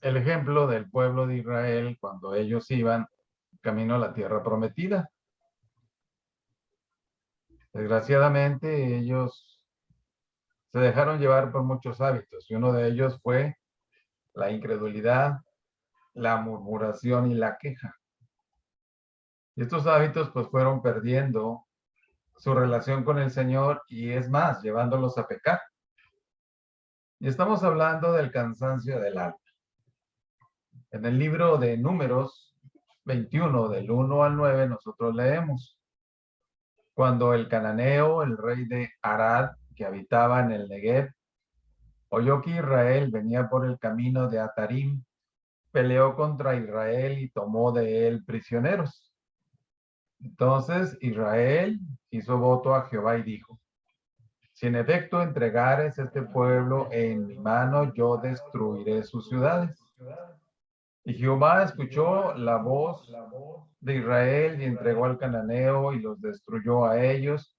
el ejemplo del pueblo de Israel cuando ellos iban camino a la tierra prometida. Desgraciadamente, ellos se dejaron llevar por muchos hábitos y uno de ellos fue la incredulidad, la murmuración y la queja. Y estos hábitos pues fueron perdiendo su relación con el Señor y es más, llevándolos a pecar. Y estamos hablando del cansancio del alma. En el libro de Números 21, del 1 al 9, nosotros leemos, cuando el cananeo, el rey de Arad, que habitaba en el Negev, oyó que Israel venía por el camino de Atarim, peleó contra Israel y tomó de él prisioneros. Entonces Israel hizo voto a Jehová y dijo, si en efecto entregares este pueblo en mi mano, yo destruiré sus ciudades. Y Jehová escuchó la voz de Israel y entregó al cananeo y los destruyó a ellos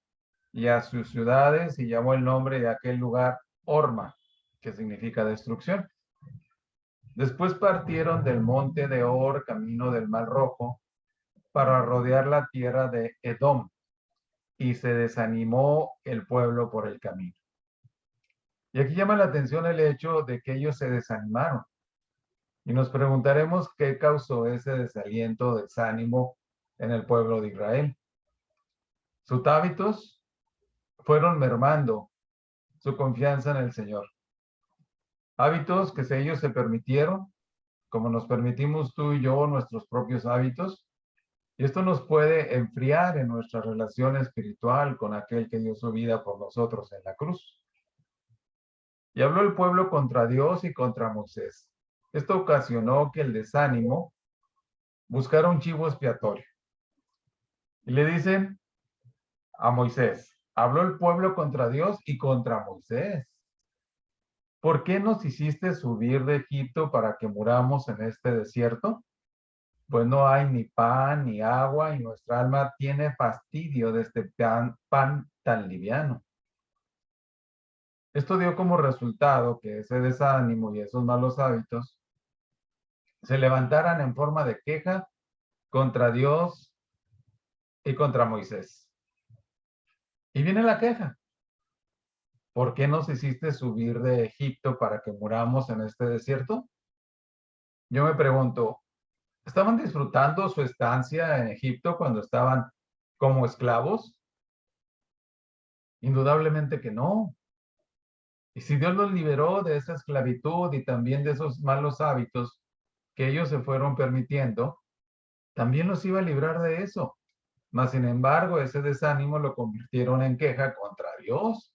y a sus ciudades y llamó el nombre de aquel lugar Orma, que significa destrucción. Después partieron del monte de Or, camino del Mar Rojo, para rodear la tierra de Edom, y se desanimó el pueblo por el camino. Y aquí llama la atención el hecho de que ellos se desanimaron. Y nos preguntaremos qué causó ese desaliento, desánimo en el pueblo de Israel. Sus hábitos fueron mermando su confianza en el Señor. Hábitos que si ellos se permitieron, como nos permitimos tú y yo nuestros propios hábitos, y esto nos puede enfriar en nuestra relación espiritual con aquel que dio su vida por nosotros en la cruz. Y habló el pueblo contra Dios y contra Moisés. Esto ocasionó que el desánimo buscara un chivo expiatorio. Y le dicen a Moisés, habló el pueblo contra Dios y contra Moisés. ¿Por qué nos hiciste subir de Egipto para que muramos en este desierto? Pues no hay ni pan ni agua y nuestra alma tiene fastidio de este pan tan liviano. Esto dio como resultado que ese desánimo y esos malos hábitos se levantaran en forma de queja contra Dios y contra Moisés. Y viene la queja. ¿Por qué nos hiciste subir de Egipto para que muramos en este desierto? Yo me pregunto, ¿estaban disfrutando su estancia en Egipto cuando estaban como esclavos? Indudablemente que no. Y si Dios los liberó de esa esclavitud y también de esos malos hábitos que ellos se fueron permitiendo, también los iba a librar de eso. Mas, sin embargo, ese desánimo lo convirtieron en queja contra Dios.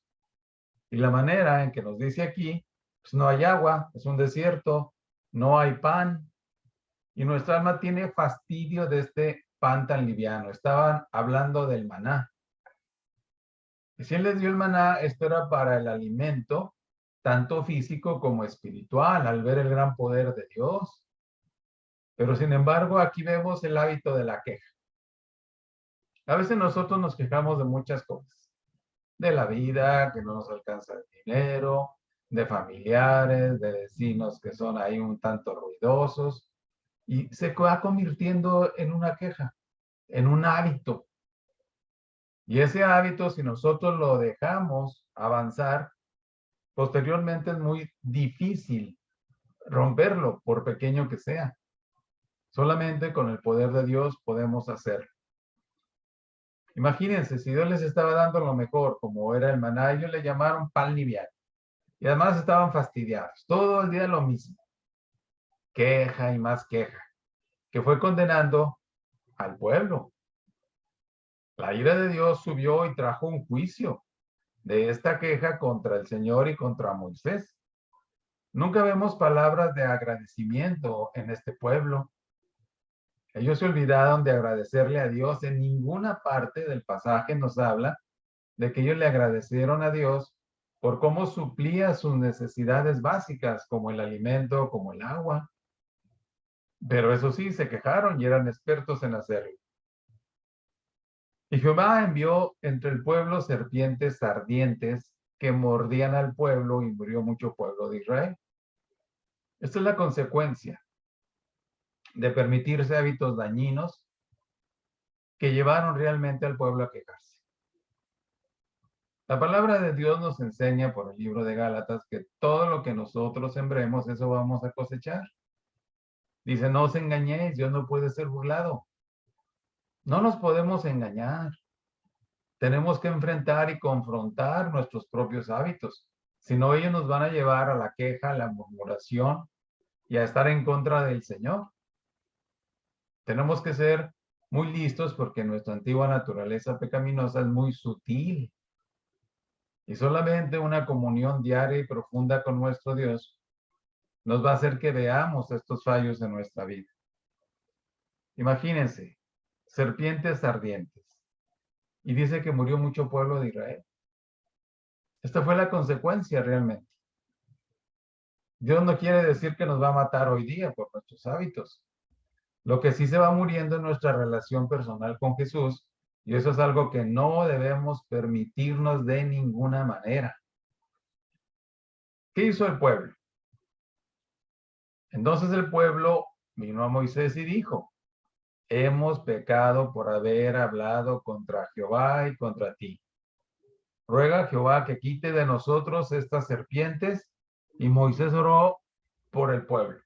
Y la manera en que nos dice aquí, pues no hay agua, es un desierto, no hay pan. Y nuestra alma tiene fastidio de este pan tan liviano. Estaban hablando del maná. Y si Él les dio el maná, esto era para el alimento, tanto físico como espiritual, al ver el gran poder de Dios. Pero sin embargo, aquí vemos el hábito de la queja. A veces nosotros nos quejamos de muchas cosas, de la vida, que no nos alcanza el dinero, de familiares, de vecinos que son ahí un tanto ruidosos, y se va convirtiendo en una queja, en un hábito. Y ese hábito, si nosotros lo dejamos avanzar, posteriormente es muy difícil romperlo, por pequeño que sea. Solamente con el poder de Dios podemos hacerlo. Imagínense, si Dios les estaba dando lo mejor, como era el maná, ellos le llamaron pan liviano. Y además estaban fastidiados. Todo el día lo mismo. Queja y más queja. Que fue condenando al pueblo. La ira de Dios subió y trajo un juicio de esta queja contra el Señor y contra Moisés. Nunca vemos palabras de agradecimiento en este pueblo. Ellos se olvidaron de agradecerle a Dios. En ninguna parte del pasaje nos habla de que ellos le agradecieron a Dios por cómo suplía sus necesidades básicas, como el alimento, como el agua. Pero eso sí, se quejaron y eran expertos en hacerlo. Y Jehová envió entre el pueblo serpientes ardientes que mordían al pueblo y murió mucho pueblo de Israel. Esta es la consecuencia de permitirse hábitos dañinos que llevaron realmente al pueblo a quejarse. La palabra de Dios nos enseña por el libro de Gálatas que todo lo que nosotros sembremos, eso vamos a cosechar. Dice, no os engañéis, Dios no puede ser burlado. No nos podemos engañar. Tenemos que enfrentar y confrontar nuestros propios hábitos. Si no, ellos nos van a llevar a la queja, a la murmuración y a estar en contra del Señor. Tenemos que ser muy listos porque nuestra antigua naturaleza pecaminosa es muy sutil. Y solamente una comunión diaria y profunda con nuestro Dios nos va a hacer que veamos estos fallos en nuestra vida. Imagínense, serpientes ardientes. Y dice que murió mucho pueblo de Israel. Esta fue la consecuencia realmente. Dios no quiere decir que nos va a matar hoy día por nuestros hábitos. Lo que sí se va muriendo es nuestra relación personal con Jesús, y eso es algo que no debemos permitirnos de ninguna manera. ¿Qué hizo el pueblo? Entonces el pueblo vino a Moisés y dijo, hemos pecado por haber hablado contra Jehová y contra ti. Ruega a Jehová que quite de nosotros estas serpientes. Y Moisés oró por el pueblo.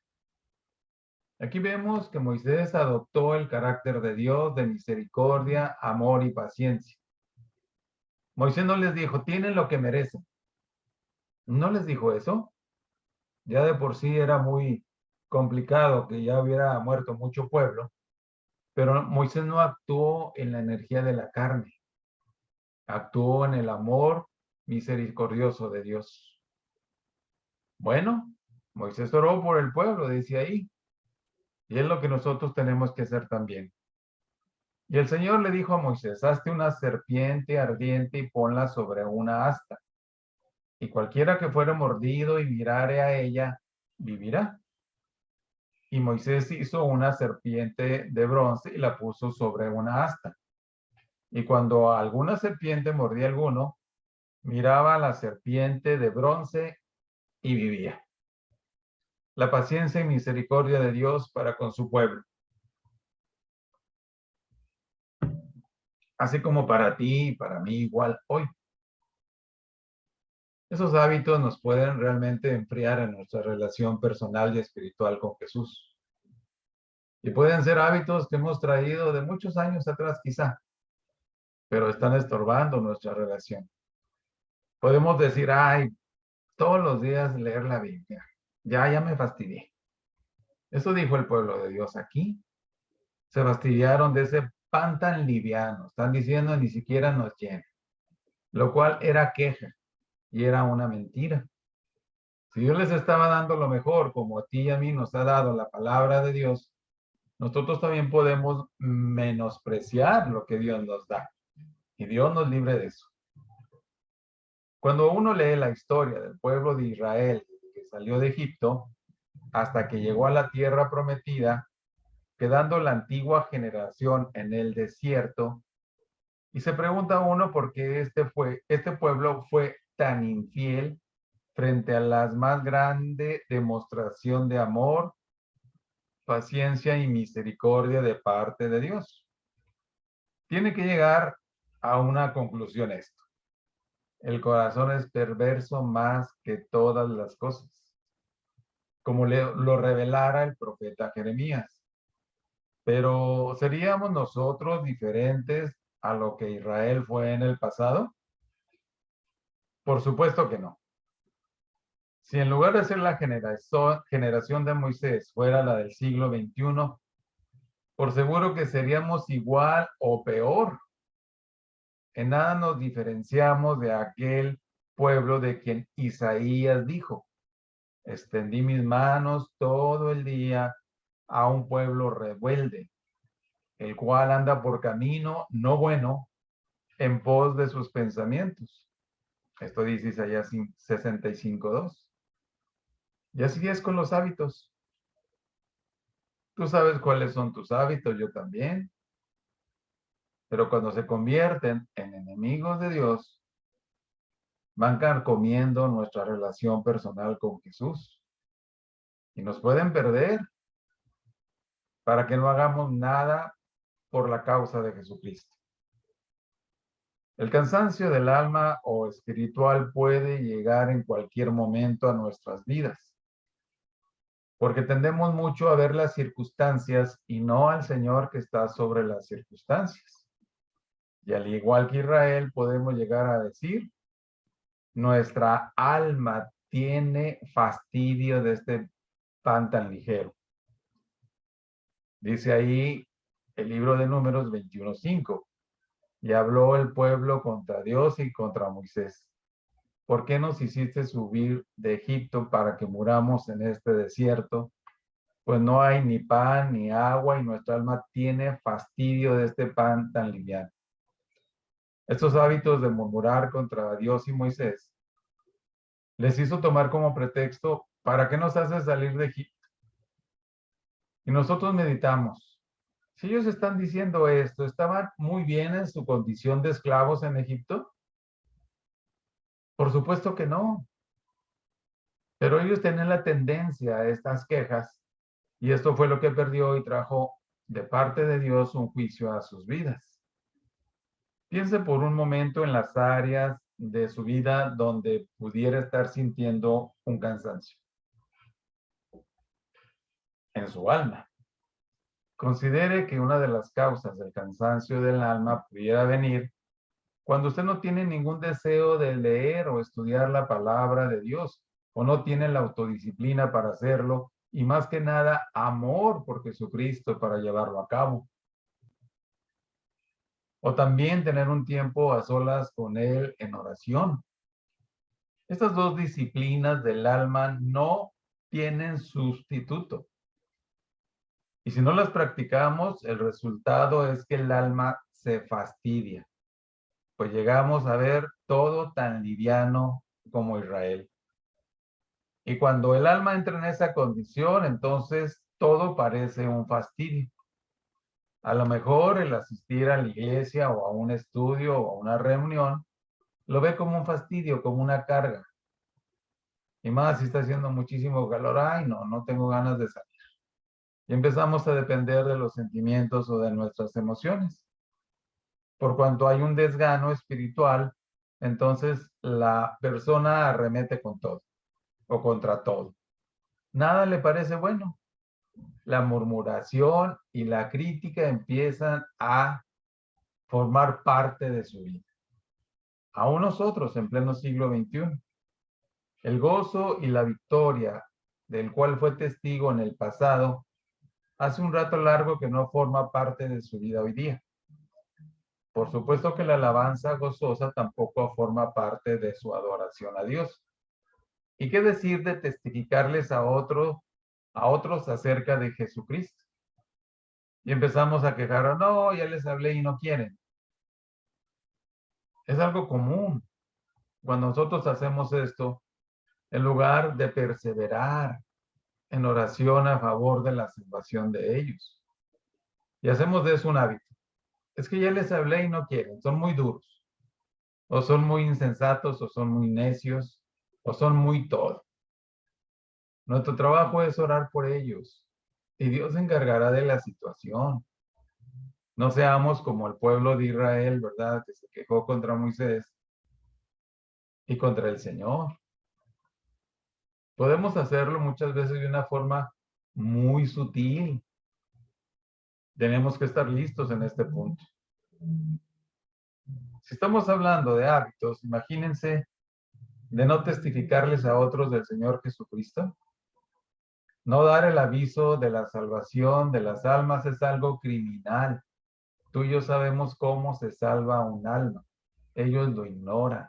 Aquí vemos que Moisés adoptó el carácter de Dios de misericordia, amor y paciencia. Moisés no les dijo, tienen lo que merecen. No les dijo eso. Ya de por sí era muy complicado que ya hubiera muerto mucho pueblo, pero Moisés no actuó en la energía de la carne, actuó en el amor misericordioso de Dios. Bueno, Moisés oró por el pueblo, dice ahí, y es lo que nosotros tenemos que hacer también. Y el Señor le dijo a Moisés, hazte una serpiente ardiente y ponla sobre una asta, y cualquiera que fuere mordido y mirare a ella, vivirá. Y Moisés hizo una serpiente de bronce y la puso sobre una asta. Y cuando alguna serpiente mordía a alguno, miraba a la serpiente de bronce y vivía. La paciencia y misericordia de Dios para con su pueblo. Así como para ti y para mí igual hoy. Esos hábitos nos pueden realmente enfriar en nuestra relación personal y espiritual con Jesús. Y pueden ser hábitos que hemos traído de muchos años atrás quizá, pero están estorbando nuestra relación. Podemos decir, ay, todos los días leer la Biblia. Ya me fastidié. Eso dijo el pueblo de Dios aquí. Se fastidiaron de ese pan tan liviano. Están diciendo ni siquiera nos llena. Lo cual era queja y era una mentira. Si Dios les estaba dando lo mejor, como a ti y a mí nos ha dado la palabra de Dios, nosotros también podemos menospreciar lo que Dios nos da. Y Dios nos libre de eso. Cuando uno lee la historia del pueblo de Israel que salió de Egipto hasta que llegó a la tierra prometida, quedando la antigua generación en el desierto, y se pregunta uno por qué este pueblo fue tan infiel frente a la más grande demostración de amor, paciencia y misericordia de parte de Dios. Tiene que llegar a una conclusión esto. El corazón es perverso más que todas las cosas, como lo revelara el profeta Jeremías. Pero ¿seríamos nosotros diferentes a lo que Israel fue en el pasado? Por supuesto que no. Si en lugar de ser la generación de Moisés fuera la del siglo XXI, por seguro que seríamos igual o peor. En nada nos diferenciamos de aquel pueblo de quien Isaías dijo, extendí mis manos todo el día a un pueblo rebelde, el cual anda por camino no bueno en pos de sus pensamientos. Esto dice Isaías 65:2. Y así es con los hábitos. Tú sabes cuáles son tus hábitos, yo también. Pero cuando se convierten en enemigos de Dios, van carcomiendo nuestra relación personal con Jesús. y nos pueden perder para que no hagamos nada por la causa de Jesucristo. El cansancio del alma o espiritual puede llegar en cualquier momento a nuestras vidas, porque tendemos mucho a ver las circunstancias y no al Señor que está sobre las circunstancias. Y al igual que Israel, podemos llegar a decir, nuestra alma tiene fastidio de este pan tan ligero. Dice ahí el libro de Números 21:5. Y habló el pueblo contra Dios y contra Moisés. ¿Por qué nos hiciste subir de Egipto para que muramos en este desierto? Pues no hay ni pan ni agua y nuestra alma tiene fastidio de este pan tan liviano. Estos hábitos de murmurar contra Dios y Moisés les hizo tomar como pretexto, ¿para qué nos hace salir de Egipto? Y nosotros meditamos, si ellos están diciendo esto, ¿estaban muy bien en su condición de esclavos en Egipto? Por supuesto que no. Pero ellos tenían la tendencia a estas quejas y esto fue lo que perdió y trajo de parte de Dios un juicio a sus vidas. Piense por un momento en las áreas de su vida donde pudiera estar sintiendo un cansancio. En su alma. Considere que una de las causas del cansancio del alma pudiera venir cuando usted no tiene ningún deseo de leer o estudiar la palabra de Dios, o no tiene la autodisciplina para hacerlo, y más que nada, amor por Jesucristo para llevarlo a cabo. O también tener un tiempo a solas con Él en oración. Estas dos disciplinas del alma no tienen sustituto. Y si no las practicamos, el resultado es que el alma se fastidia. Pues llegamos a ver todo tan liviano como Israel. Y cuando el alma entra en esa condición, entonces todo parece un fastidio. A lo mejor el asistir a la iglesia o a un estudio o a una reunión, lo ve como un fastidio, como una carga. Y más si está haciendo muchísimo calor, ay no tengo ganas de salir. Y empezamos a depender de los sentimientos o de nuestras emociones. Por cuanto hay un desgano espiritual, entonces la persona arremete con todo o contra todo. Nada le parece bueno. La murmuración y la crítica empiezan a formar parte de su vida. Aún nosotros en pleno siglo XXI. El gozo y la victoria del cual fue testigo en el pasado, hace un rato largo que no forma parte de su vida hoy día. Por supuesto que la alabanza gozosa tampoco forma parte de su adoración a Dios. ¿Y qué decir de testificarles a otros acerca de Jesucristo? Y empezamos a quejar, no, ya les hablé y no quieren. Es algo común. Cuando nosotros hacemos esto, en lugar de perseverar en oración a favor de la salvación de ellos. Y hacemos de eso un hábito. Es que ya les hablé y no quieren, son muy duros. O son muy insensatos, o son muy necios, o son muy todo. Nuestro trabajo es orar por ellos. Y Dios se encargará de la situación. No seamos como el pueblo de Israel, ¿verdad? Que se quejó contra Moisés y contra el Señor. Podemos hacerlo muchas veces de una forma muy sutil. Tenemos que estar listos en este punto. Si estamos hablando de hábitos, imagínense de no testificarles a otros del Señor Jesucristo. No dar el aviso de la salvación de las almas es algo criminal. Tú y yo sabemos cómo se salva un alma. Ellos lo ignoran.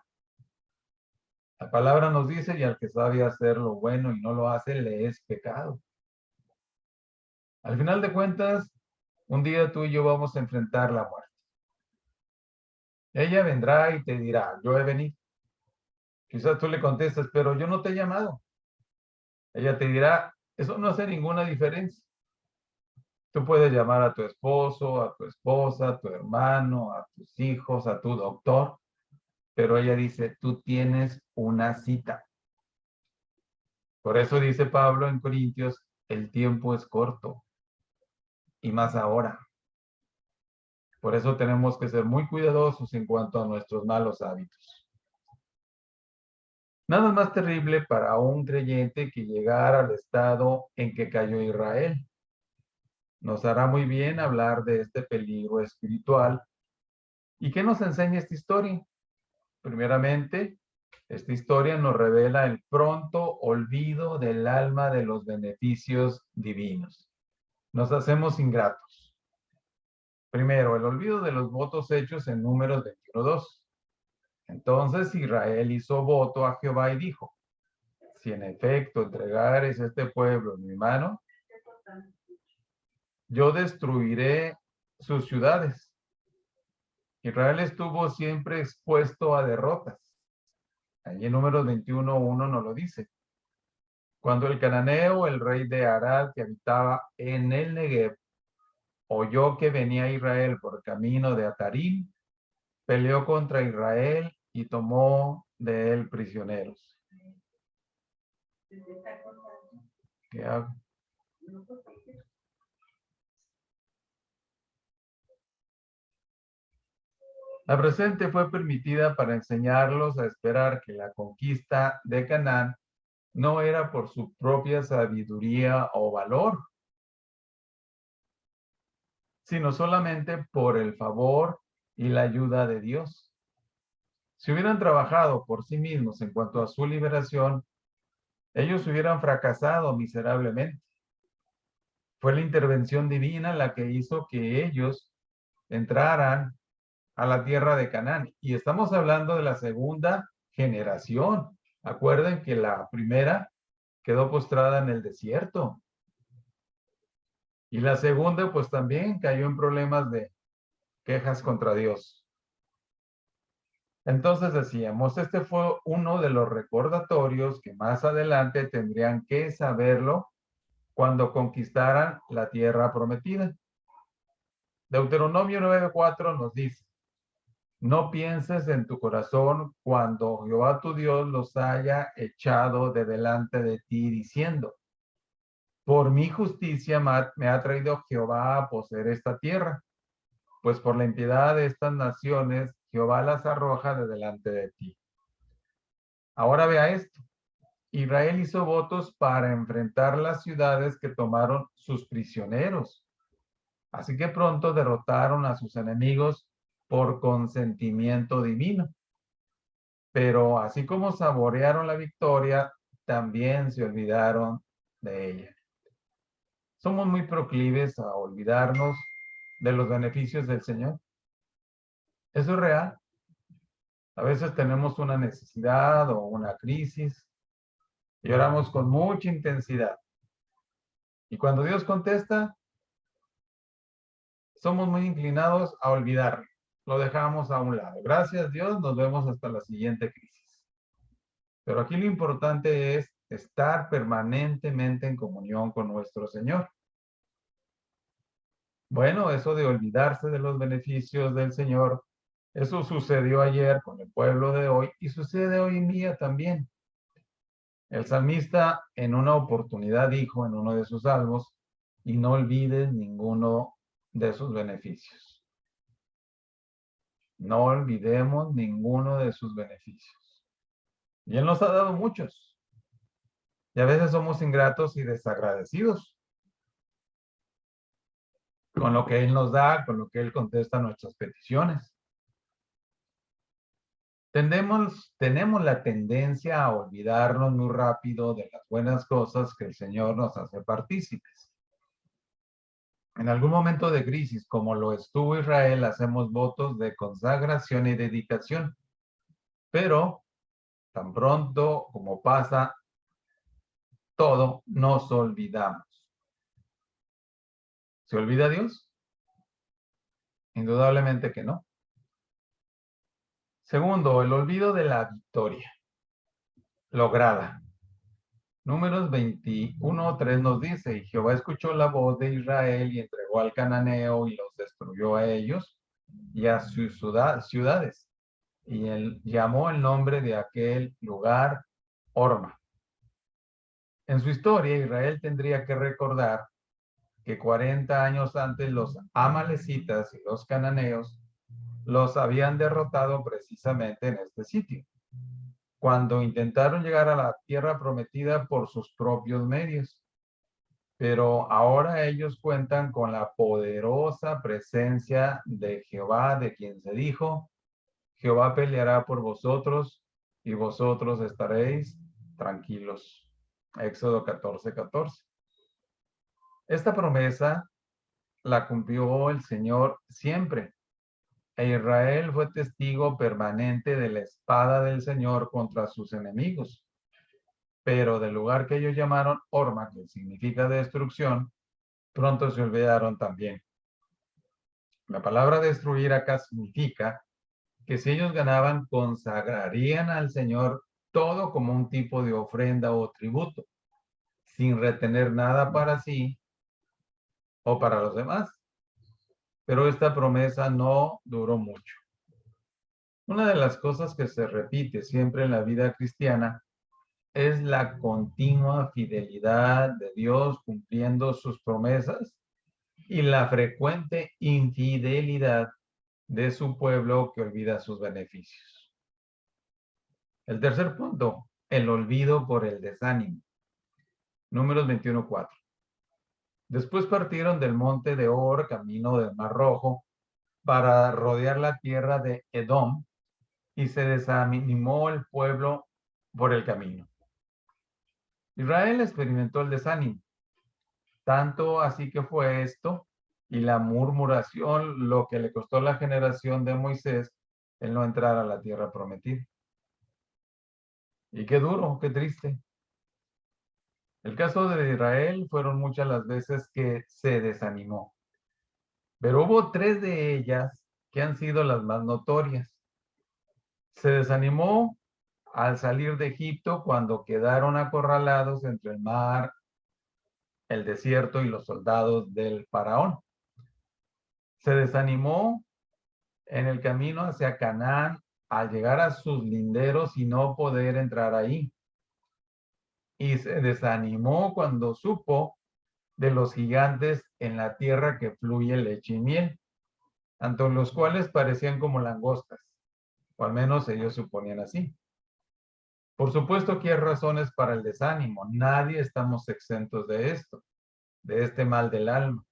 La palabra nos dice, y al que sabe hacer lo bueno y no lo hace, le es pecado. Al final de cuentas, un día tú y yo vamos a enfrentar la muerte. Ella vendrá y te dirá, yo he venido. Quizás tú le contestas, pero yo no te he llamado. Ella te dirá, eso no hace ninguna diferencia. Tú puedes llamar a tu esposo, a tu esposa, a tu hermano, a tus hijos, a tu doctor, pero ella dice, tú tienes una cita. Por eso dice Pablo en Corintios, el tiempo es corto y más ahora. Por eso tenemos que ser muy cuidadosos en cuanto a nuestros malos hábitos. Nada más terrible para un creyente que llegara al estado en que cayó Israel. Nos hará muy bien hablar de este peligro espiritual. ¿Y qué nos enseña esta historia? Primeramente, esta historia nos revela el pronto olvido del alma de los beneficios divinos. Nos hacemos ingratos. Primero, el olvido de los votos hechos en Números 21:2. Entonces Israel hizo voto a Jehová y dijo, si en efecto entregares este pueblo en mi mano, yo destruiré sus ciudades. Israel estuvo siempre expuesto a derrotas. Allí en Números 21:1 nos lo dice. Cuando el cananeo, el rey de Arad, que habitaba en el Negev, oyó que venía Israel por camino de Atarim, peleó contra Israel y tomó de él prisioneros. ¿Qué hago? La presente fue permitida para enseñarlos a esperar que la conquista de Canaán no era por su propia sabiduría o valor, sino solamente por el favor y la ayuda de Dios. Si hubieran trabajado por sí mismos en cuanto a su liberación, ellos hubieran fracasado miserablemente. Fue la intervención divina la que hizo que ellos entraran a la tierra de Canaán. Y estamos hablando de la segunda generación. Acuerden que la primera quedó postrada en el desierto. Y la segunda, pues también cayó en problemas de quejas contra Dios. Entonces decíamos, este fue uno de los recordatorios que más adelante tendrían que saberlo cuando conquistaran la tierra prometida. Deuteronomio 9:4 nos dice, no pienses en tu corazón cuando Jehová tu Dios los haya echado de delante de ti, diciendo, por mi justicia me ha traído Jehová a poseer esta tierra, pues por la impiedad de estas naciones Jehová las arroja de delante de ti. Ahora vea esto. Israel hizo votos para enfrentar las ciudades que tomaron sus prisioneros. Así que pronto derrotaron a sus enemigos por consentimiento divino. Pero así como saborearon la victoria, también se olvidaron de ella. Somos muy proclives a olvidarnos de los beneficios del Señor. Eso es real. A veces tenemos una necesidad o una crisis y oramos con mucha intensidad. Y cuando Dios contesta, somos muy inclinados a olvidarlo. Lo dejamos a un lado. Gracias Dios, nos vemos hasta la siguiente crisis. Pero aquí lo importante es estar permanentemente en comunión con nuestro Señor. Bueno, eso de olvidarse de los beneficios del Señor, eso sucedió ayer con el pueblo de hoy y sucede hoy en día también. El salmista en una oportunidad dijo en uno de sus salmos, y no olvides ninguno de sus beneficios. No olvidemos ninguno de sus beneficios. Y Él nos ha dado muchos. Y a veces somos ingratos y desagradecidos con lo que Él nos da, con lo que Él contesta a nuestras peticiones. Tenemos la tendencia a olvidarnos muy rápido de las buenas cosas que el Señor nos hace partícipes. En algún momento de crisis, como lo estuvo Israel, hacemos votos de consagración y dedicación. Pero tan pronto como pasa todo, nos olvidamos. ¿Se olvida Dios? Indudablemente que no. Segundo, el olvido de la victoria lograda. Números 21:3 nos dice, y Jehová escuchó la voz de Israel y entregó al cananeo y los destruyó a ellos y a sus ciudades. Y él llamó el nombre de aquel lugar Orma. En su historia, Israel tendría que recordar que 40 años antes los amalecitas y los cananeos los habían derrotado precisamente en este sitio, cuando intentaron llegar a la tierra prometida por sus propios medios. Pero ahora ellos cuentan con la poderosa presencia de Jehová, de quien se dijo: Jehová peleará por vosotros y vosotros estaréis tranquilos. Éxodo 14:14. Esta promesa la cumplió el Señor siempre, e Israel fue testigo permanente de la espada del Señor contra sus enemigos. Pero del lugar que ellos llamaron Orma, que significa destrucción, pronto se olvidaron también. La palabra destruir acá significa que si ellos ganaban, consagrarían al Señor todo como un tipo de ofrenda o tributo, sin retener nada para sí o para los demás. Pero esta promesa no duró mucho. Una de las cosas que se repite siempre en la vida cristiana es la continua fidelidad de Dios cumpliendo sus promesas y la frecuente infidelidad de su pueblo que olvida sus beneficios. El tercer punto, el olvido por el desánimo. Números 21:4. Después partieron del monte de Or, camino del Mar Rojo, para rodear la tierra de Edom, y se desanimó el pueblo por el camino. Israel experimentó el desánimo, tanto así que fue esto y la murmuración lo que le costó a la generación de Moisés el no entrar a la tierra prometida. Y qué duro, qué triste. El caso de Israel fueron muchas las veces que se desanimó, pero hubo 3 de ellas que han sido las más notorias. Se desanimó al salir de Egipto cuando quedaron acorralados entre el mar, el desierto y los soldados del faraón. Se desanimó en el camino hacia Canaán al llegar a sus linderos y no poder entrar ahí. Y se desanimó cuando supo de los gigantes en la tierra que fluye leche y miel, tanto los cuales parecían como langostas, o al menos ellos suponían así. Por supuesto que hay razones para el desánimo. Nadie estamos exentos de esto, de este mal del alma.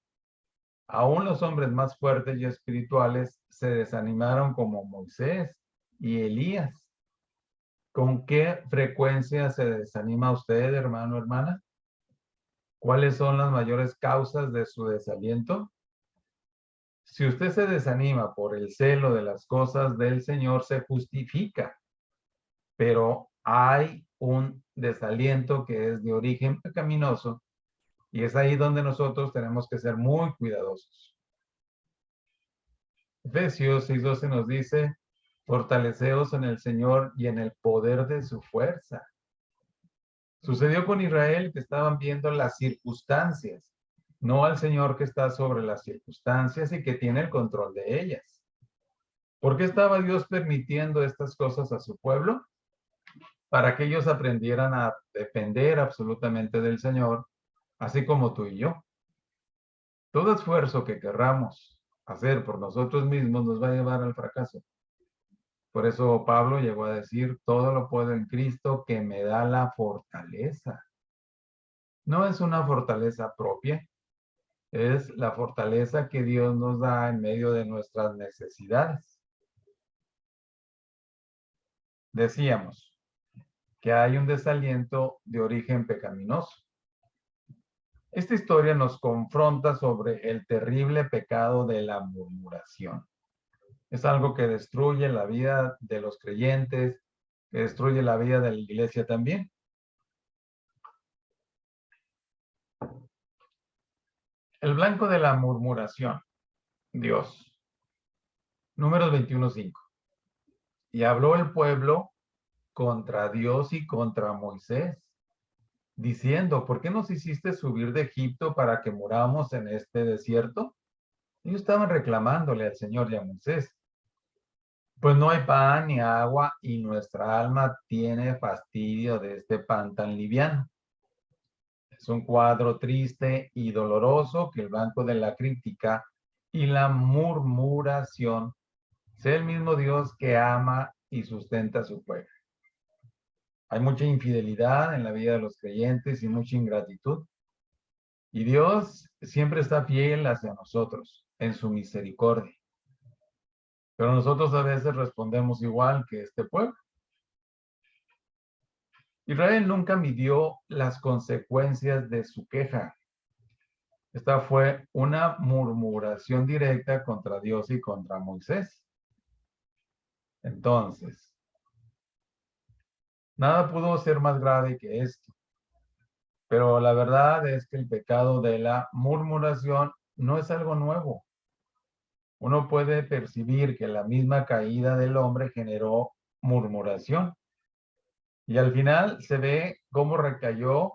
Aún los hombres más fuertes y espirituales se desanimaron como Moisés y Elías. ¿Con qué frecuencia se desanima usted, hermano, hermana? ¿Cuáles son las mayores causas de su desaliento? Si usted se desanima por el celo de las cosas del Señor, se justifica, pero hay un desaliento que es de origen pecaminoso y es ahí donde nosotros tenemos que ser muy cuidadosos. Efesios 6:12 nos dice: fortaleceos en el Señor y en el poder de su fuerza. Sucedió con Israel que estaban viendo las circunstancias, no al Señor que está sobre las circunstancias y que tiene el control de ellas. ¿Por qué estaba Dios permitiendo estas cosas a su pueblo? Para que ellos aprendieran a depender absolutamente del Señor, así como tú y yo. Todo esfuerzo que querramos hacer por nosotros mismos nos va a llevar al fracaso. Por eso Pablo llegó a decir: todo lo puedo en Cristo que me da la fortaleza. No es una fortaleza propia, es la fortaleza que Dios nos da en medio de nuestras necesidades. Decíamos que hay un desaliento de origen pecaminoso. Esta historia nos confronta sobre el terrible pecado de la murmuración. Es algo que destruye la vida de los creyentes, que destruye la vida de la iglesia también. El blanco de la murmuración, Dios. Números 21:5. Y habló el pueblo contra Dios y contra Moisés, diciendo: ¿por qué nos hiciste subir de Egipto para que muramos en este desierto? Ellos estaban reclamándole al Señor y a Moisés. Pues no hay pan ni agua y nuestra alma tiene fastidio de este pan tan liviano. Es un cuadro triste y doloroso que el banco de la crítica y la murmuración sea el mismo Dios que ama y sustenta a su pueblo. Hay mucha infidelidad en la vida de los creyentes y mucha ingratitud. Y Dios siempre está fiel hacia nosotros en su misericordia. Pero nosotros a veces respondemos igual que este pueblo. Israel nunca midió las consecuencias de su queja. Esta fue una murmuración directa contra Dios y contra Moisés. Entonces, nada pudo ser más grave que esto. Pero la verdad es que el pecado de la murmuración no es algo nuevo. Uno puede percibir que la misma caída del hombre generó murmuración. Y al final se ve cómo recayó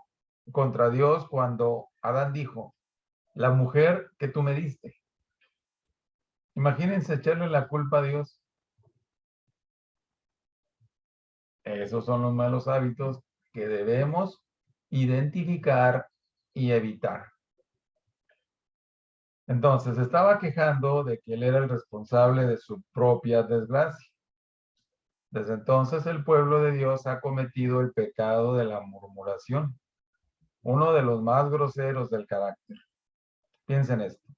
contra Dios cuando Adán dijo, la mujer que tú me diste. Imagínense echarle la culpa a Dios. Esos son los malos hábitos que debemos identificar y evitar. Entonces, estaba quejando de que él era el responsable de su propia desgracia. Desde entonces, el pueblo de Dios ha cometido el pecado de la murmuración, uno de los más groseros del carácter. Piensen esto.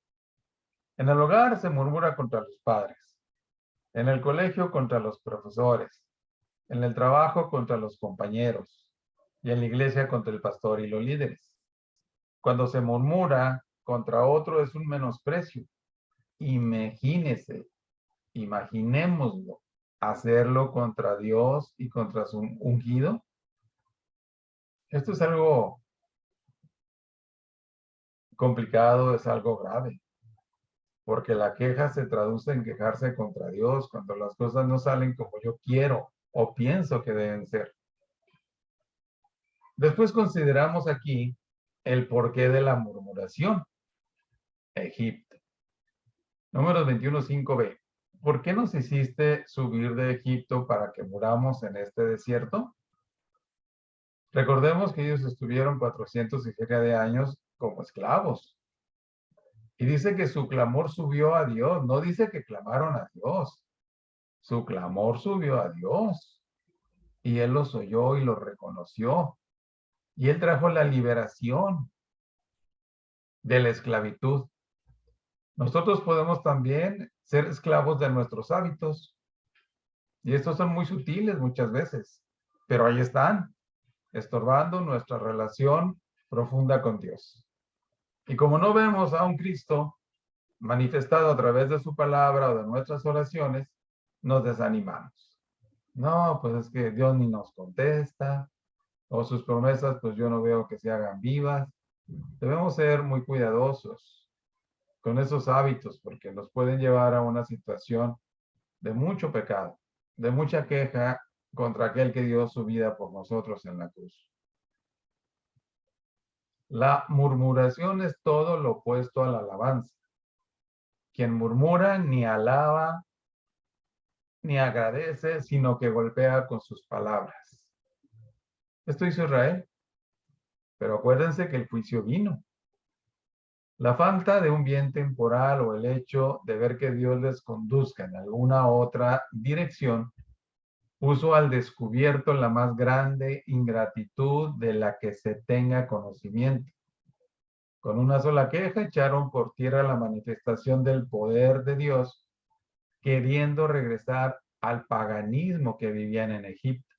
En el hogar se murmura contra los padres, en el colegio contra los profesores, en el trabajo contra los compañeros y en la iglesia contra el pastor y los líderes. Cuando se murmura contra otro es un menosprecio. Imagínese, imaginémoslo, hacerlo contra Dios y contra su ungido. Esto es algo complicado, es algo grave, porque la queja se traduce en quejarse contra Dios cuando las cosas no salen como yo quiero o pienso que deben ser. Después consideramos aquí el porqué de la murmuración. Egipto. Números 21:5b. ¿Por qué nos hiciste subir de Egipto para que muramos en este desierto? Recordemos que ellos estuvieron 400 y feria de años como esclavos. Y dice que su clamor subió a Dios, no dice que clamaron a Dios. Su clamor subió a Dios. Y Él los oyó y los reconoció. Y Él trajo la liberación de la esclavitud. Nosotros podemos también ser esclavos de nuestros hábitos. Y estos son muy sutiles muchas veces. Pero ahí están, estorbando nuestra relación profunda con Dios. Y como no vemos a un Cristo manifestado a través de su palabra o de nuestras oraciones, nos desanimamos. No, pues es que Dios ni nos contesta, o sus promesas, pues yo no veo que se hagan vivas. Debemos ser muy cuidadosos con esos hábitos porque nos pueden llevar a una situación de mucho pecado, de mucha queja contra aquel que dio su vida por nosotros en la cruz. La murmuración es todo lo opuesto a la alabanza. Quien murmura ni alaba ni agradece, sino que golpea con sus palabras. Esto hizo Israel, pero acuérdense que el juicio vino. La falta de un bien temporal o el hecho de ver que Dios les conduzca en alguna otra dirección puso al descubierto la más grande ingratitud de la que se tenga conocimiento. Con una sola queja echaron por tierra la manifestación del poder de Dios, queriendo regresar al paganismo que vivían en Egipto,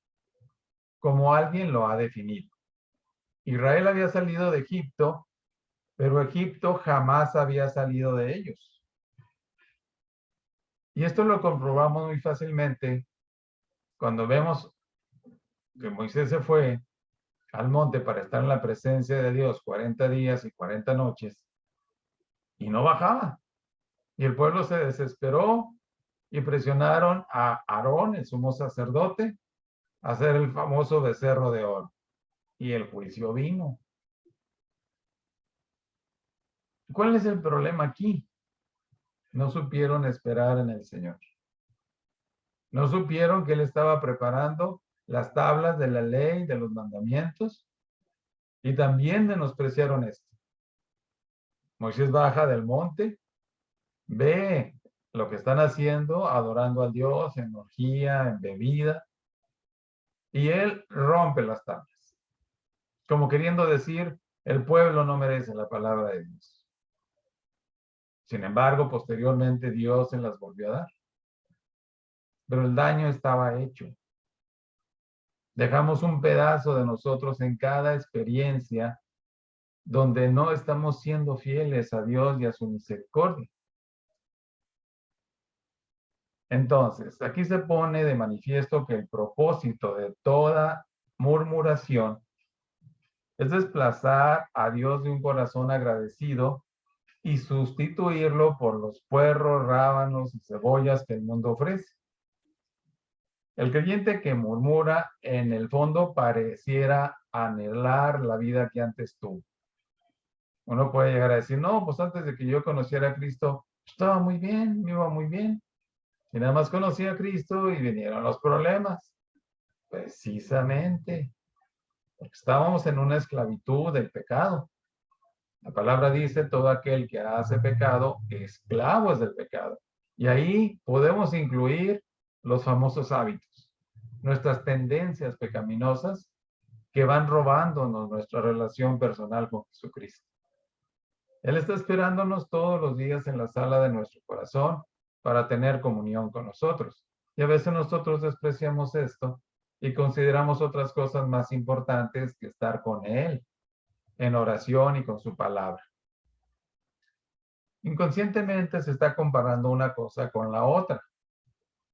como alguien lo ha definido. Israel había salido de Egipto, pero Egipto jamás había salido de ellos. Y esto lo comprobamos muy fácilmente cuando vemos que Moisés se fue al monte para estar en la presencia de Dios 40 días y 40 noches y no bajaba. Y el pueblo se desesperó y presionaron a Aarón, el sumo sacerdote, a hacer el famoso becerro de oro. Y el juicio vino. ¿Cuál es el problema aquí? No supieron esperar en el Señor. No supieron que Él estaba preparando las tablas de la ley, de los mandamientos, Y también menospreciaron esto. Moisés baja del monte, ve lo que están haciendo, adorando a Dios en orgía, en bebida, y él rompe las tablas, como queriendo decir, el pueblo no merece la palabra de Dios. Sin embargo, posteriormente Dios se las volvió a dar, pero el daño estaba hecho. Dejamos un pedazo de nosotros en cada experiencia donde no estamos siendo fieles a Dios y a su misericordia. Entonces, aquí se pone de manifiesto que el propósito de toda murmuración es desplazar a Dios de un corazón agradecido y sustituirlo por los puerros, rábanos y cebollas que el mundo ofrece. El creyente que murmura, en el fondo, pareciera anhelar la vida que antes tuvo. Uno puede llegar a decir, no, pues antes de que yo conociera a Cristo, estaba muy bien, me iba muy bien. Y nada más conocí a Cristo y vinieron los problemas. Precisamente, porque estábamos en una esclavitud del pecado. La palabra dice, todo aquel que hace pecado, esclavo es del pecado. Y ahí podemos incluir los famosos hábitos, nuestras tendencias pecaminosas que van robándonos nuestra relación personal con Jesucristo. Él está esperándonos todos los días en la sala de nuestro corazón para tener comunión con nosotros. Y a veces nosotros despreciamos esto y consideramos otras cosas más importantes que estar con Él en oración y con su palabra. Inconscientemente se está comparando una cosa con la otra.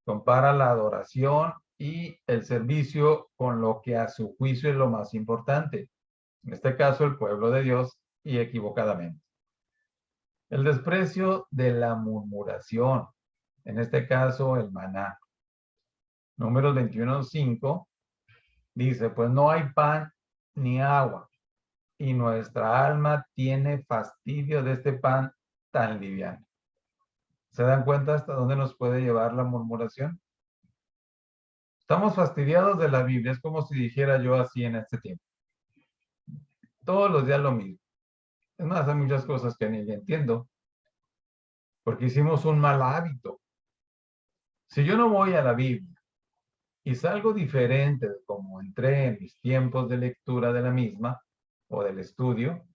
Compara la adoración y el servicio con lo que a su juicio es lo más importante. En este caso, el pueblo de Dios, y equivocadamente. El desprecio de la murmuración, en este caso el maná. Números 21:5 dice, pues no hay pan ni agua, y nuestra alma tiene fastidio de este pan tan liviano. ¿Se dan cuenta hasta dónde nos puede llevar la murmuración? Estamos fastidiados de la Biblia, es como si dijera yo así en este tiempo. Todos los días lo mismo. Es más, hay muchas cosas que ni le entiendo, porque hicimos un mal hábito. Si yo no voy a la Biblia y salgo diferente de como entré en mis tiempos de lectura de la misma o del estudio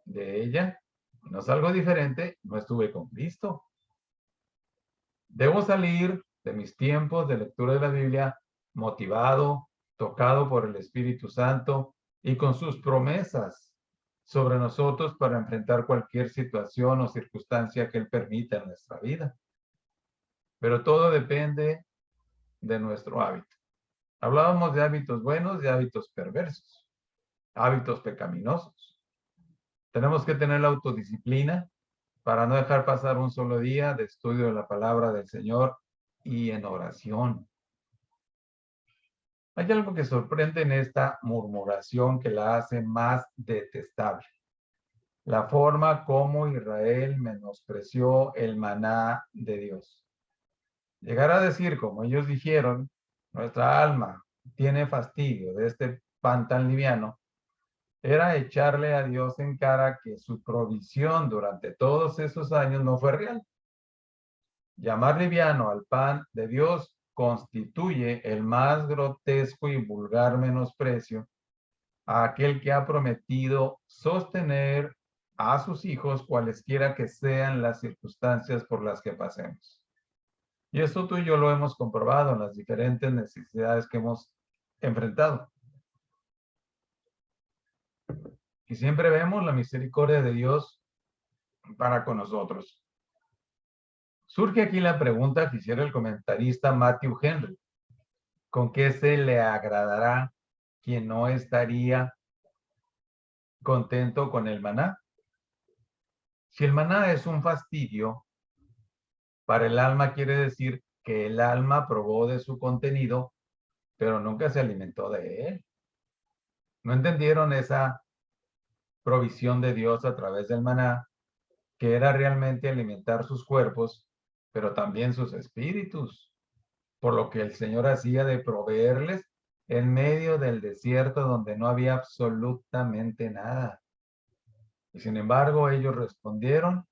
de ella, no salgo diferente, no estuve con Cristo. Debo salir de mis tiempos de lectura de la Biblia motivado, tocado por el Espíritu Santo y con sus promesas sobre nosotros para enfrentar cualquier situación o circunstancia que Él permita en nuestra vida. Pero todo depende de nuestro hábito. Hablábamos de hábitos buenos y hábitos perversos, hábitos pecaminosos. Tenemos que tener la autodisciplina para no dejar pasar un solo día de estudio de la palabra del Señor y en oración. Hay algo que sorprende en esta murmuración que la hace más detestable. La forma como Israel menospreció el maná de Dios. Llegar a decir, como ellos dijeron, nuestra alma tiene fastidio de este pan tan liviano, era echarle a Dios en cara que su provisión durante todos esos años no fue real. Llamar liviano al pan de Dios constituye el más grotesco y vulgar menosprecio a aquel que ha prometido sostener a sus hijos cualesquiera que sean las circunstancias por las que pasemos. Y esto tú y yo lo hemos comprobado en las diferentes necesidades que hemos enfrentado. Y siempre vemos la misericordia de Dios para con nosotros. Surge aquí la pregunta que hiciera el comentarista Matthew Henry. ¿Con qué se le agradará quien no estaría contento con el maná? Si el maná es un fastidio, para el alma quiere decir que el alma probó de su contenido, pero nunca se alimentó de él. ¿No entendieron esa provisión de Dios a través del maná, que era realmente alimentar sus cuerpos, pero también sus espíritus? Por lo que el Señor hacía de proveerles en medio del desierto donde no había absolutamente nada. Y sin embargo, ellos respondieron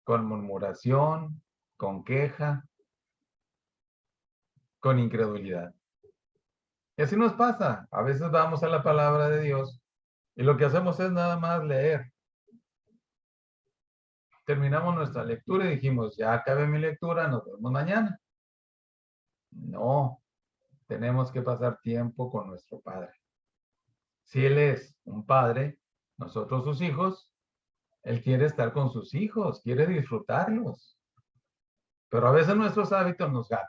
con murmuración, con queja, con incredulidad. Y así nos pasa. A veces vamos a la palabra de Dios y lo que hacemos es nada más leer. Terminamos nuestra lectura y dijimos, ya acabé mi lectura, nos vemos mañana. No, tenemos que pasar tiempo con nuestro Padre. Si Él es un padre, nosotros sus hijos, Él quiere estar con sus hijos, quiere disfrutarlos. Pero a veces nuestros hábitos nos ganan.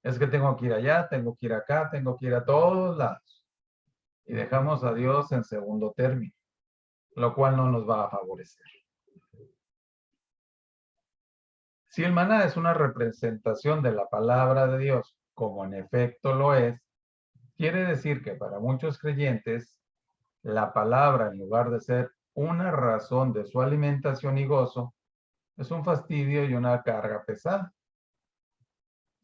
Es que tengo que ir allá, tengo que ir acá, tengo que ir a todos lados. Y dejamos a Dios en segundo término, lo cual no nos va a favorecer. Si el maná es una representación de la palabra de Dios, como en efecto lo es, quiere decir que para muchos creyentes, la palabra, en lugar de ser una razón de su alimentación y gozo, es un fastidio y una carga pesada.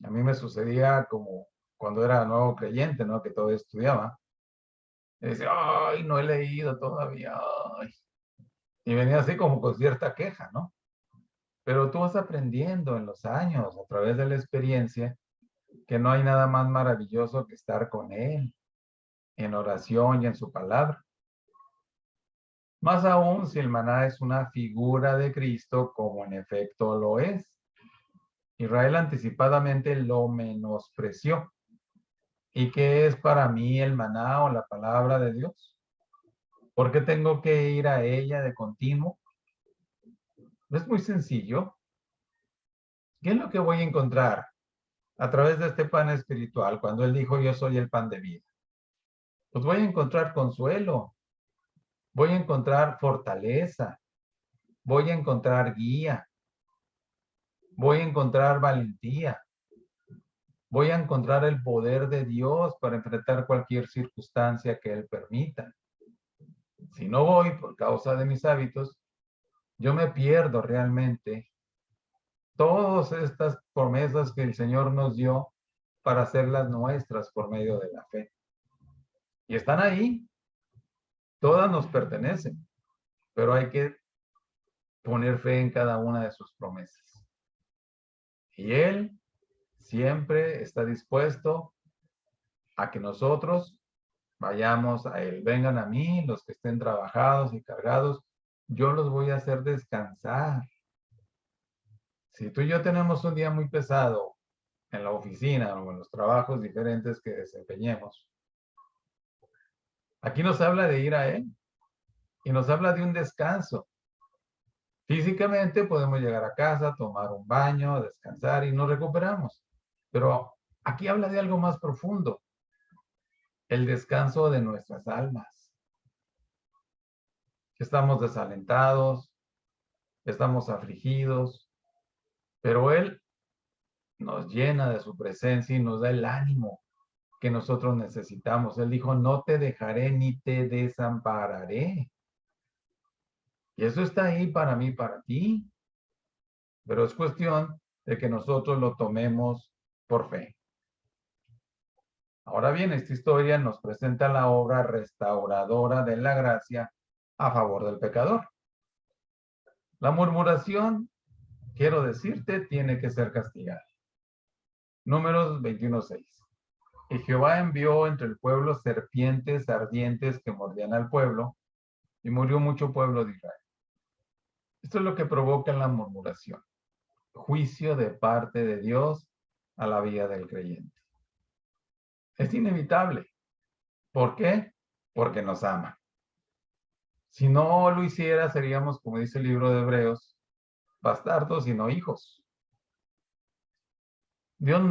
A mí me sucedía como cuando era nuevo creyente, ¿no? Que todavía estudiaba. Y decía, ay, no he leído todavía. Ay. Y venía así como con cierta queja, ¿no? Pero tú vas aprendiendo en los años, a través de la experiencia, que no hay nada más maravilloso que estar con Él, en oración y en su palabra. Más aún si el maná es una figura de Cristo, como en efecto lo es. Israel anticipadamente lo menospreció. ¿Y qué es para mí el maná o la palabra de Dios? ¿Por qué tengo que ir a ella de continuo? Es muy sencillo. ¿Qué es lo que voy a encontrar a través de este pan espiritual cuando Él dijo yo soy el pan de vida? Pues voy a encontrar consuelo, voy a encontrar fortaleza, voy a encontrar guía, voy a encontrar valentía, voy a encontrar el poder de Dios para enfrentar cualquier circunstancia que Él permita. Si no voy por causa de mis hábitos, yo me pierdo realmente todas estas promesas que el Señor nos dio para hacerlas nuestras por medio de la fe. Y están ahí, todas nos pertenecen, pero hay que poner fe en cada una de sus promesas. Y Él siempre está dispuesto a que nosotros vayamos a Él. Vengan a mí los que estén trabajados y cargados, yo los voy a hacer descansar. Si tú y yo tenemos un día muy pesado en la oficina o en los trabajos diferentes que desempeñemos, aquí nos habla de ir a Él y nos habla de un descanso. Físicamente podemos llegar a casa, tomar un baño, descansar y nos recuperamos. Pero aquí habla de algo más profundo, el descanso de nuestras almas. Estamos desalentados, estamos afligidos, pero Él nos llena de su presencia y nos da el ánimo que nosotros necesitamos. Él dijo, no te dejaré ni te desampararé. Y eso está ahí para mí, para ti. Pero es cuestión de que nosotros lo tomemos por fe. Ahora bien, esta historia nos presenta la obra restauradora de la gracia a favor del pecador. La murmuración, quiero decirte, tiene que ser castigada. Números 21:6. Y Jehová envió entre el pueblo serpientes ardientes que mordían al pueblo, y murió mucho pueblo de Israel. Esto es lo que provoca la murmuración. Juicio de parte de Dios a la vida del creyente. Es inevitable. ¿Por qué? Porque nos ama. Si no lo hiciera, seríamos, como dice el libro de Hebreos, bastardos y no hijos. Dios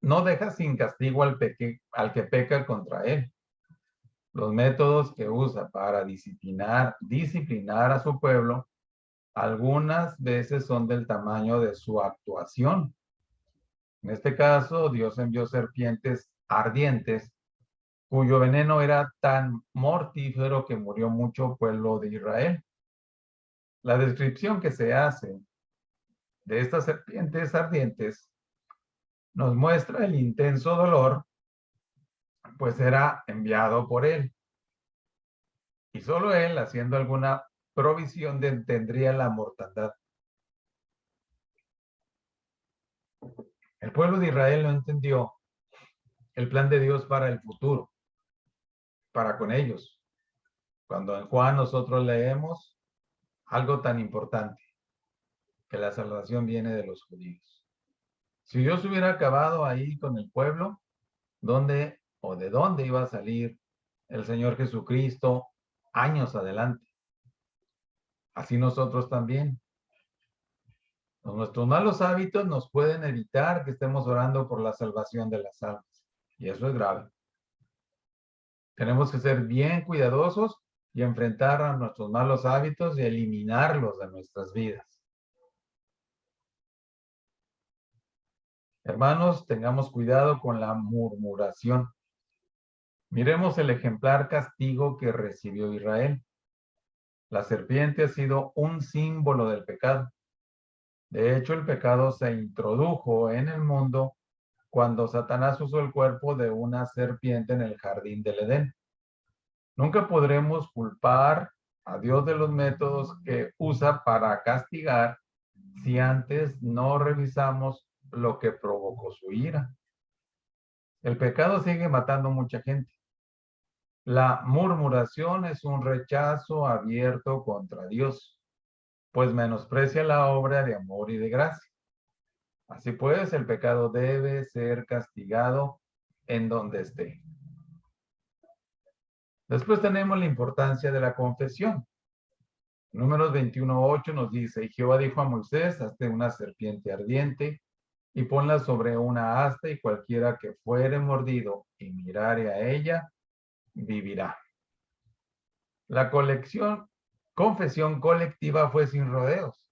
no deja sin castigo al que peca contra Él. Los métodos que usa para disciplinar a su pueblo, algunas veces son del tamaño de su actuación. En este caso, Dios envió serpientes ardientes, cuyo veneno era tan mortífero que murió mucho pueblo de Israel. La descripción que se hace de estas serpientes ardientes nos muestra el intenso dolor pues era enviado por él. Y solo él, haciendo alguna provisión, detendría la mortandad. El pueblo de Israel no entendió el plan de Dios para el futuro, para con ellos. Cuando en Juan nosotros leemos algo tan importante, que la salvación viene de los judíos. Si Dios hubiera acabado ahí con el pueblo, ¿dónde o de dónde iba a salir el Señor Jesucristo años adelante? Así nosotros también. Nuestros malos hábitos nos pueden evitar que estemos orando por la salvación de las almas. Y eso es grave. Tenemos que ser bien cuidadosos y enfrentar a nuestros malos hábitos y eliminarlos de nuestras vidas. Hermanos, tengamos cuidado con la murmuración. Miremos el ejemplar castigo que recibió Israel. La serpiente ha sido un símbolo del pecado. De hecho, el pecado se introdujo en el mundo cuando Satanás usó el cuerpo de una serpiente en el jardín del Edén. Nunca podremos culpar a Dios de los métodos que usa para castigar si antes no revisamos lo que provocó su ira. El pecado sigue matando mucha gente. La murmuración es un rechazo abierto contra Dios, pues menosprecia la obra de amor y de gracia. Así pues, el pecado debe ser castigado en donde esté. Después tenemos la importancia de la confesión. Números 21:8 nos dice, y Jehová dijo a Moisés, hazte una serpiente ardiente y ponla sobre una asta, y cualquiera que fuere mordido y mirare a ella, vivirá. La confesión colectiva fue sin rodeos.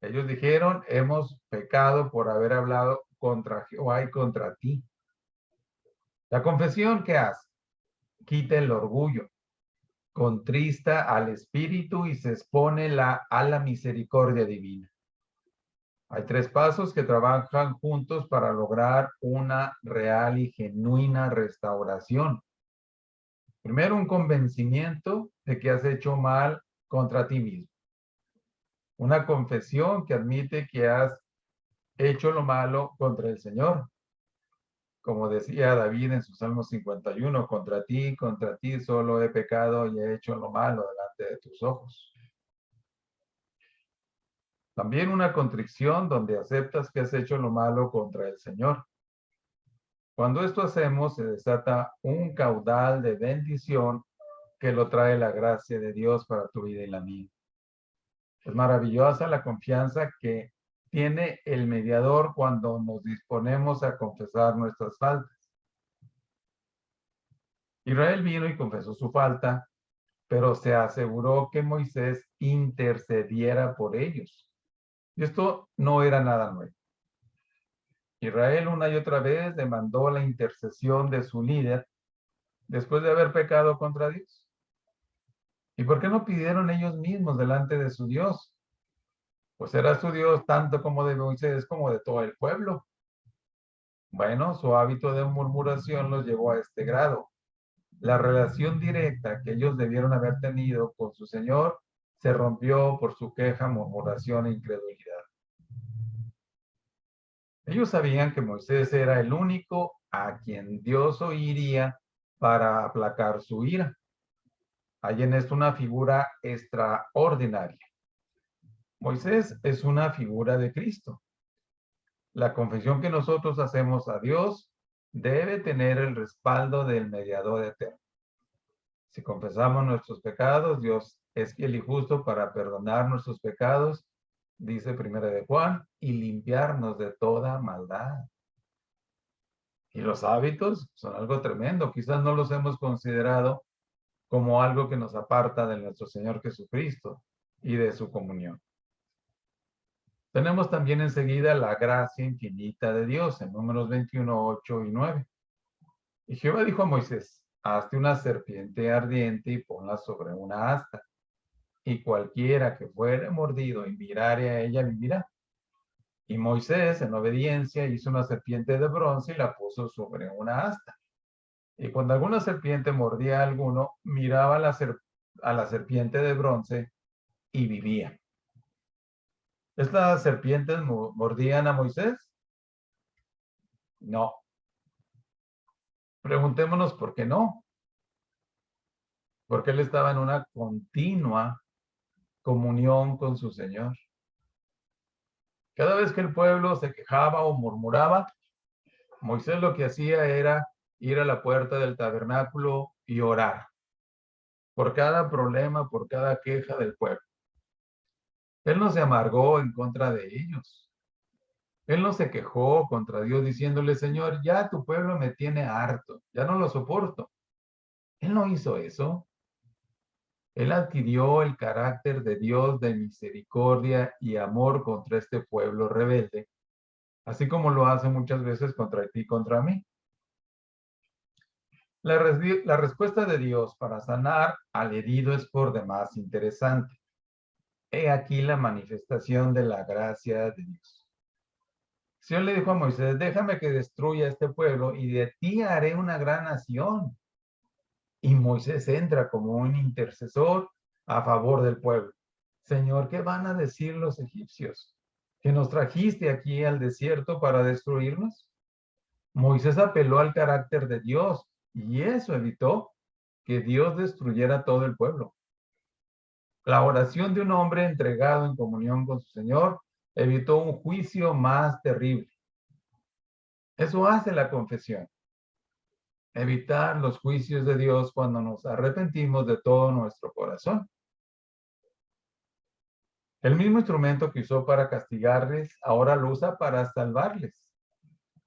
Ellos dijeron, hemos pecado por haber hablado contra Jehová y contra ti. La confesión, ¿qué hace? Quita el orgullo, contrista al espíritu y se expone a la misericordia divina. Hay 3 pasos que trabajan juntos para lograr una real y genuina restauración. Primero, un convencimiento de que has hecho mal contra ti mismo. Una confesión que admite que has hecho lo malo contra el Señor. Como decía David en su Salmo 51, contra ti solo he pecado y he hecho lo malo delante de tus ojos. También una contrición donde aceptas que has hecho lo malo contra el Señor. Cuando esto hacemos, se desata un caudal de bendición que lo trae la gracia de Dios para tu vida y la mía. Es maravillosa la confianza que tiene el mediador cuando nos disponemos a confesar nuestras faltas. Israel vino y confesó su falta, pero se aseguró que Moisés intercediera por ellos. Y esto no era nada nuevo. Israel una y otra vez demandó la intercesión de su líder después de haber pecado contra Dios. ¿Y por qué no pidieron ellos mismos delante de su Dios? Pues era su Dios tanto como de Moisés como de todo el pueblo. Bueno, su hábito de murmuración los llevó a este grado. La relación directa que ellos debieron haber tenido con su Señor se rompió por su queja, murmuración e incredulidad. Ellos sabían que Moisés era el único a quien Dios oiría para aplacar su ira. Hay en esto una figura extraordinaria. Moisés es una figura de Cristo. La confesión que nosotros hacemos a Dios debe tener el respaldo del mediador eterno. Si confesamos nuestros pecados, Dios es fiel y justo para perdonar nuestros pecados, dice Primera de Juan, y limpiarnos de toda maldad. Y los hábitos son algo tremendo. Quizás no los hemos considerado como algo que nos aparta de nuestro Señor Jesucristo y de su comunión. Tenemos también enseguida la gracia infinita de Dios en Números 21, 8 y 9. Y Jehová dijo a Moisés, hazte una serpiente ardiente y ponla sobre una asta, y cualquiera que fuere mordido y mirare a ella vivirá. Y Moisés, en obediencia, hizo una serpiente de bronce y la puso sobre una asta. Y cuando alguna serpiente mordía a alguno, miraba a la serpiente de bronce y vivía. ¿Estas serpientes mordían a Moisés? No. Preguntémonos por qué no. Porque él estaba en una continua comunión con su Señor. Cada vez que el pueblo se quejaba o murmuraba, Moisés lo que hacía era ir a la puerta del tabernáculo y orar por cada problema, por cada queja del pueblo. Él no se amargó en contra de ellos. Él no se quejó contra Dios diciéndole, Señor, ya tu pueblo me tiene harto, ya no lo soporto. Él no hizo eso. Él adquirió el carácter de Dios de misericordia y amor contra este pueblo rebelde, así como lo hace muchas veces contra ti y contra mí. La respuesta de Dios para sanar al herido es por demás interesante. He aquí la manifestación de la gracia de Dios. El Señor le dijo a Moisés, déjame que destruya este pueblo y de ti haré una gran nación. Y Moisés entra como un intercesor a favor del pueblo. Señor, ¿qué van a decir los egipcios? ¿Que nos trajiste aquí al desierto para destruirnos? Moisés apeló al carácter de Dios y eso evitó que Dios destruyera todo el pueblo. La oración de un hombre entregado en comunión con su Señor evitó un juicio más terrible. Eso hace la confesión. Evitar los juicios de Dios cuando nos arrepentimos de todo nuestro corazón. El mismo instrumento que usó para castigarles, ahora lo usa para salvarles.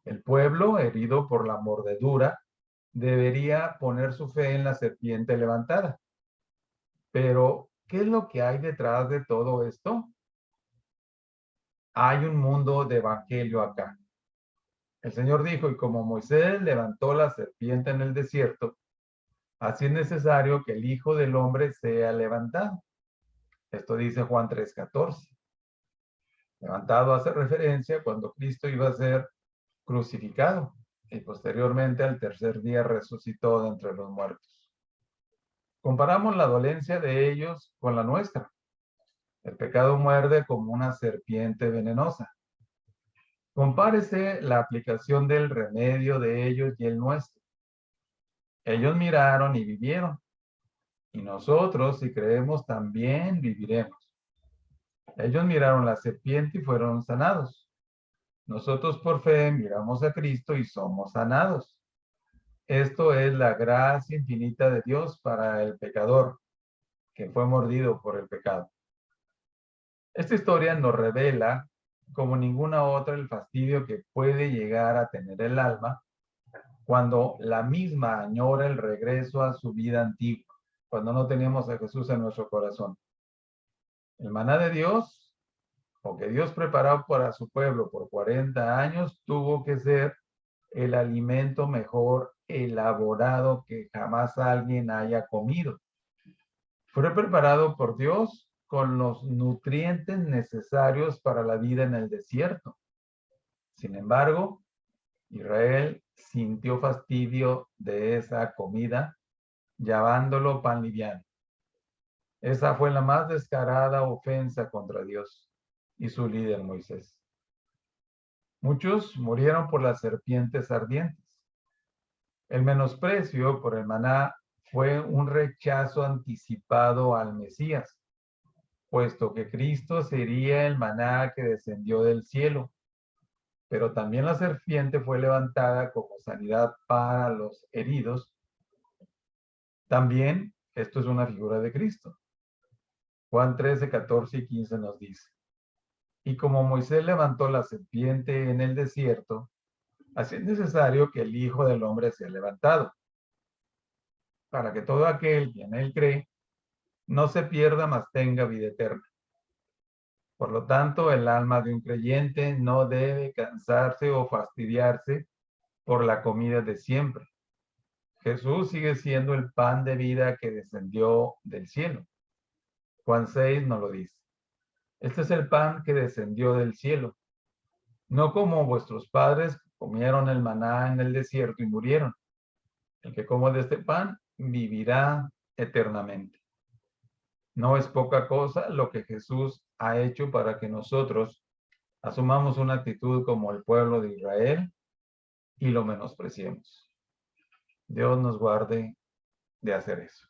El pueblo, herido por la mordedura, debería poner su fe en la serpiente levantada. Pero, ¿qué es lo que hay detrás de todo esto? Hay un mundo de evangelio acá. El Señor dijo, y como Moisés levantó la serpiente en el desierto, así es necesario que el Hijo del Hombre sea levantado. Esto dice Juan 3:14. Levantado hace referencia cuando Cristo iba a ser crucificado y posteriormente al tercer día resucitó de entre los muertos. Comparamos la dolencia de ellos con la nuestra. El pecado muerde como una serpiente venenosa. Compárese la aplicación del remedio de ellos y el nuestro. Ellos miraron y vivieron. Y nosotros, si creemos, también viviremos. Ellos miraron la serpiente y fueron sanados. Nosotros por fe miramos a Cristo y somos sanados. Esto es la gracia infinita de Dios para el pecador que fue mordido por el pecado. Esta historia nos revela, como ninguna otra, el fastidio que puede llegar a tener el alma cuando la misma añora el regreso a su vida antigua, cuando no teníamos a Jesús en nuestro corazón. El maná de Dios, o que Dios preparó para su pueblo por 40 años, tuvo que ser el alimento mejor elaborado que jamás alguien haya comido. Fue preparado por Dios con los nutrientes necesarios para la vida en el desierto. Sin embargo, Israel sintió fastidio de esa comida, llamándolo pan liviano. Esa fue la más descarada ofensa contra Dios y su líder Moisés. Muchos murieron por las serpientes ardientes. El menosprecio por el maná fue un rechazo anticipado al Mesías, puesto que Cristo sería el maná que descendió del cielo. Pero también la serpiente fue levantada como sanidad para los heridos. También esto es una figura de Cristo. Juan 13, 14 y 15 nos dice, y como Moisés levantó la serpiente en el desierto, así es necesario que el Hijo del Hombre sea levantado, para que todo aquel que en él cree no se pierda, mas tenga vida eterna. Por lo tanto, el alma de un creyente no debe cansarse o fastidiarse por la comida de siempre. Jesús sigue siendo el pan de vida que descendió del cielo. Juan 6 nos lo dice. Este es el pan que descendió del cielo. No como vuestros padres comieron el maná en el desierto y murieron. El que coma de este pan vivirá eternamente. No es poca cosa lo que Jesús ha hecho para que nosotros asumamos una actitud como el pueblo de Israel y lo menospreciemos. Dios nos guarde de hacer eso.